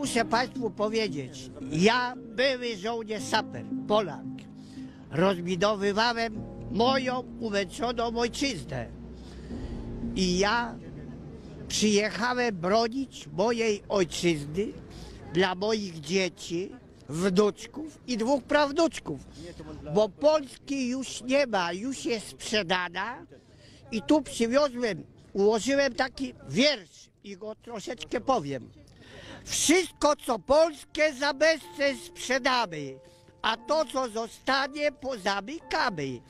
Muszę Państwu powiedzieć, ja były żołnierz saper, Polak. Rozbudowywałem moją umęczoną ojczyznę. I ja przyjechałem bronić mojej ojczyzny dla moich dzieci, wnuczków i 2 prawnuczków. Bo Polski już nie ma, już jest sprzedana. I tu przywiozłem, ułożyłem taki wiersz i go troszeczkę powiem. Wszystko, co polskie, za bezcen sprzedamy, a to, co zostanie, pozamykamy.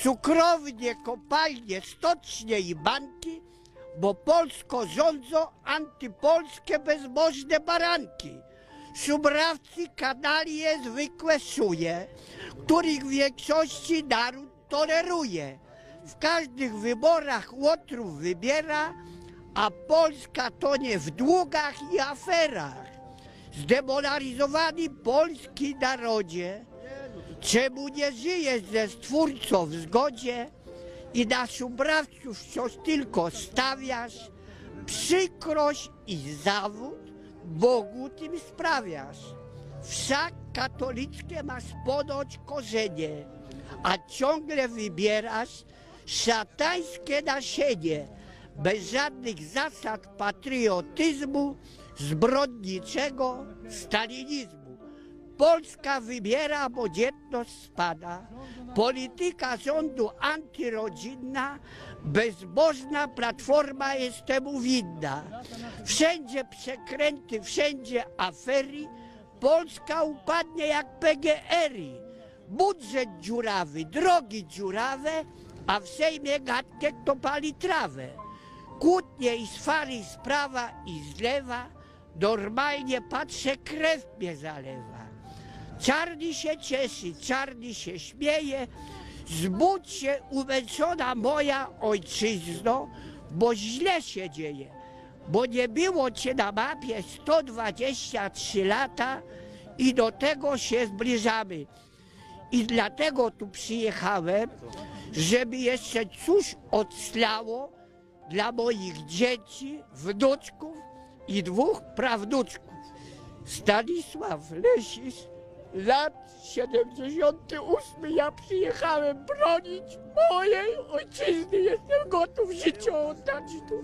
Cukrownie, kopalnie, stocznie i banki, bo Polską rządzą antypolskie bezbożne baranki. Szumrawcy, kanalie, zwykłe szuje, których w większości naród toleruje. W każdych wyborach łotrów wybiera, a Polska tonie w długach i aferach. Zdemoralizowany polski narodzie, czemu nie żyjesz ze Stwórcą w zgodzie i na szumrawców wciąż tylko stawiasz, przykrość i zawód Bogu tym sprawiasz. Wszak katolickie masz ponoć korzenie, a ciągle wybierasz szatańskie nasienie, bez żadnych zasad patriotyzmu, zbrodniczego stalinizmu. Polska wybiera, bo dzietność spada, polityka rządu antyrodzinna, bezbożna Platforma jest temu winna. Wszędzie przekręty, wszędzie afery, Polska upadnie jak PGR-y. Budżet dziurawy, drogi dziurawe, a w Sejmie gadkę kto pali trawę. Kłótnie i swary z prawa i z lewa, normalnie patrzę, krew mnie zalewa. Czarny się cieszy, czarny się śmieje, zbudź się, umęczona moja ojczyzno, bo źle się dzieje, bo nie było cię na mapie 123 lata i do tego się zbliżamy. I dlatego tu przyjechałem, żeby jeszcze coś odslało dla moich dzieci, wnuczków i 2 prawnuczków. Stanisław Lesis, lat 78. Ja przyjechałem bronić mojej ojczyzny. Jestem gotów życie oddać tu.